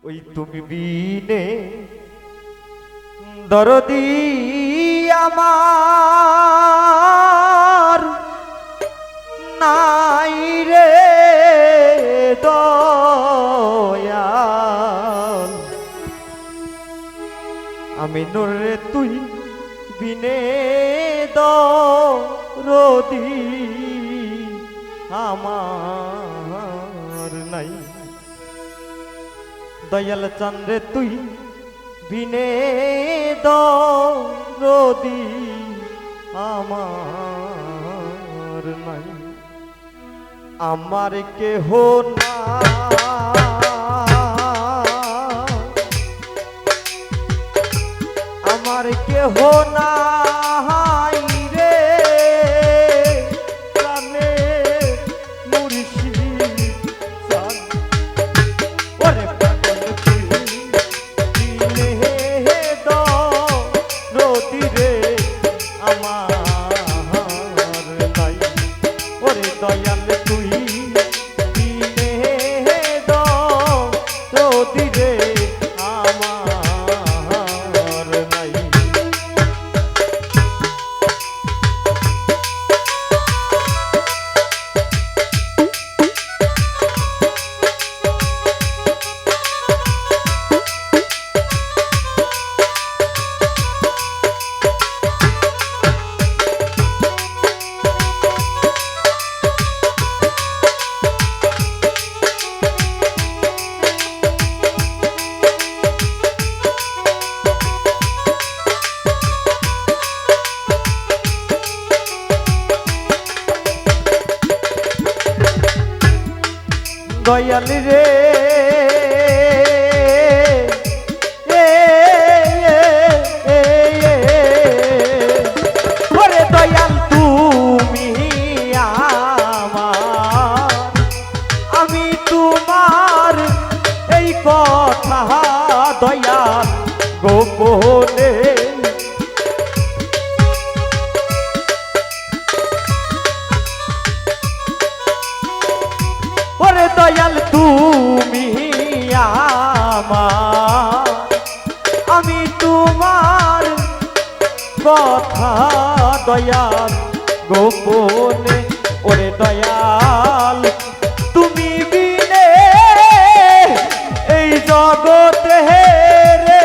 ওই তুমি বিনে দরদি আমার নাই রে দয়াল। আমি নরে তুই বিনে দরদি আমার নাই। দয়াল চন্দ্রে তুই বিনে দরদি আমার নাই। আমার কেহ না আমার কেহ নাই রে প্রাণে মুর্শিদ চাঁদ। ওরে পাগল তুই বিনে দরদি রে আমার নাই। ওরে দয়াল তুই বিনে দরদি রে আমার নাই। দয়াল রে ওরে দয়াল তুমি আমার আমি তোমার এই কথা দয়াল গোপনে ওরে দয়াল তুমি আমার আমি তোমার কথা দয়াল গোপনে। ওরে দয়াল তুমি বিনে এই জগতে রে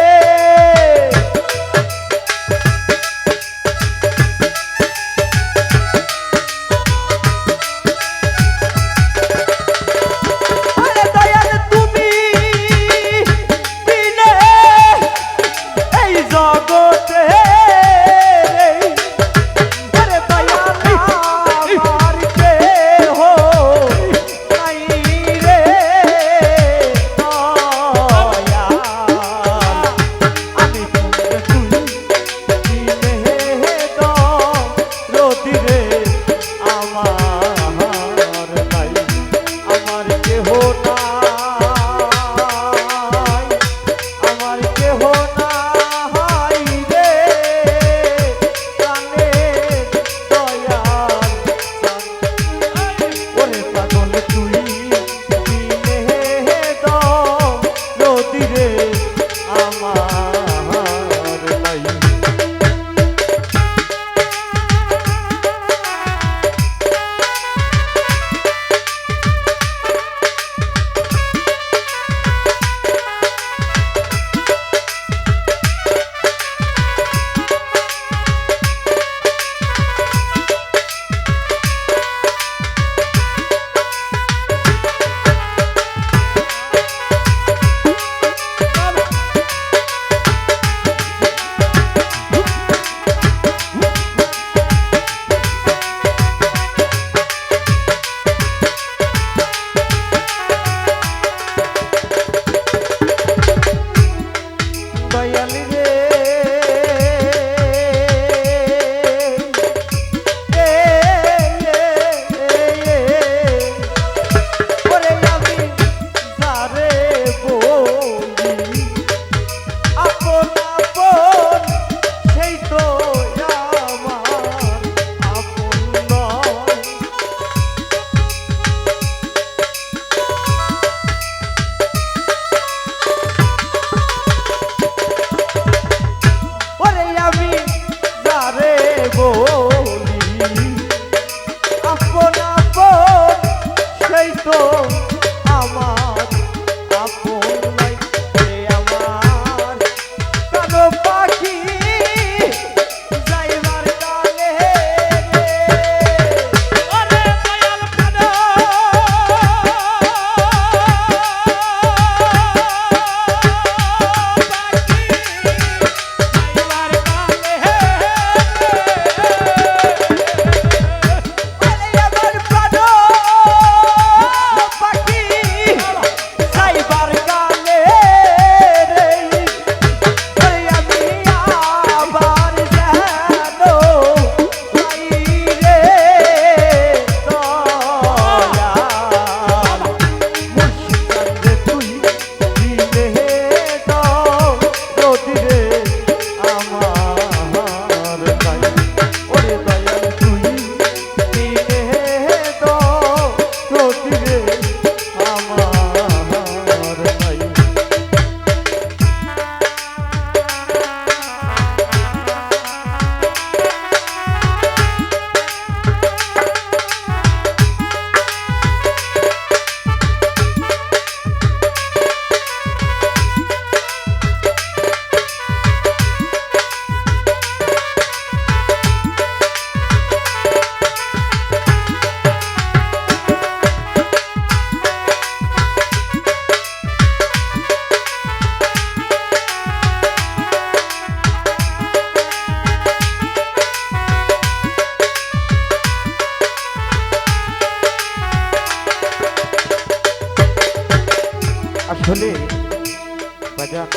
বাজান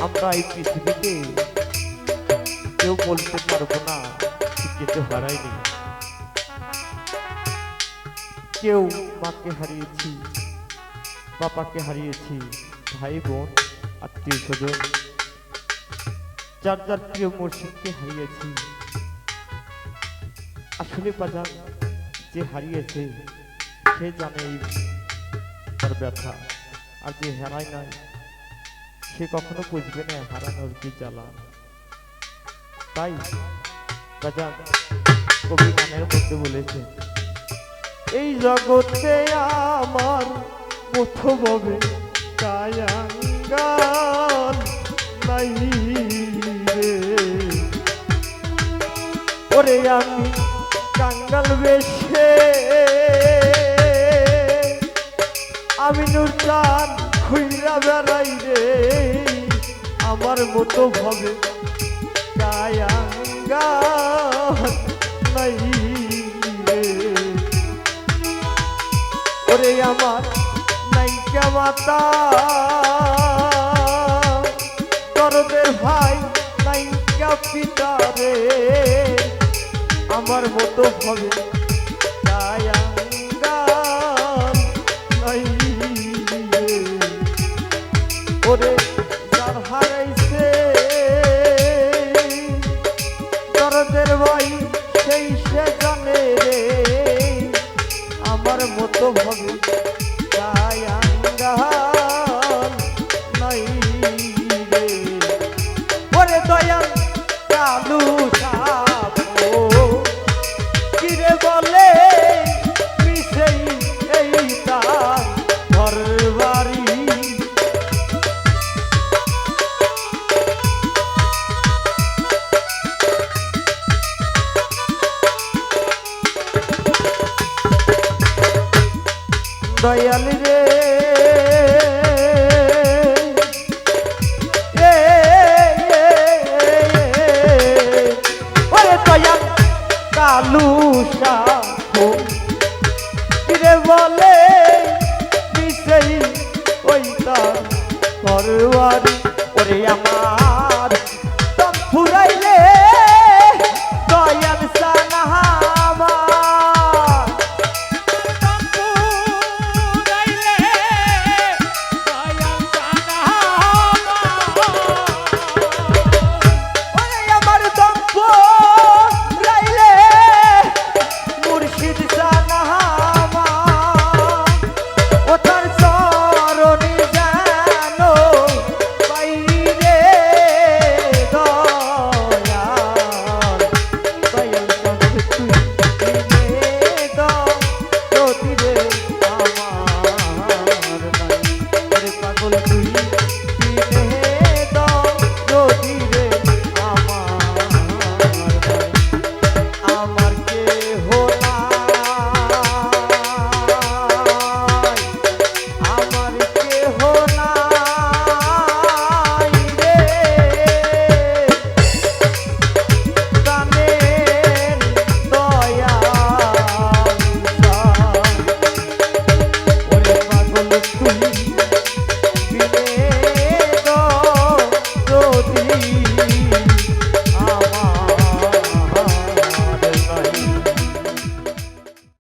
আমরা এই পৃথিবীতে কেউ বলতে পারবো না কিছু হারাইনি। কেউ মাকে হারিয়েছি, বাবাকে হারিয়েছি, ভাই বোন আত্মীয় স্বজন, যার যার প্রিয় মুর্শিদকে হারিয়েছি। আসলে বাজান যে হারিয়েছে সে জানে এই তার ব্যথা, আর যে হারায় নাই সে কখনো বুঝবে না হারানোর কি জ্বালা। তাই বাজান কবি গানের মধ্যে বলেছে, এই জগতে আমার মতো ভাবে কায়াঙ্গাল নাই রে। ওরে আমি কাঙ্গাল বেশে আমি নুরচান খুইরা বেড়াই রে। আমার মতো ভাবে কায়াঙ্গাল নাই রে। ওরে আমার নাইকা মাতা দরদের ভাই নাইকা পিতা রে। আমার মতো ভাবে কায়াঙ্গাল নাই রে। ওরে যার হারাইছে দরদের ভাই সেই সে জানে রে। আমার মতো ভাবে কায়াঙ্গাল নাই রে। ওরে দয়াল কালু সাপো কিরে বলে মিশেই এই তার ঘর বাড়ি। দয়াল রে ওরে দয়াল কালু সাপো কিরে বলে মিশেই ওই তার ঘর বাড়ি। ওরে আমার দম ফুরাইলে দয়াল সানাহামা পাগল তুই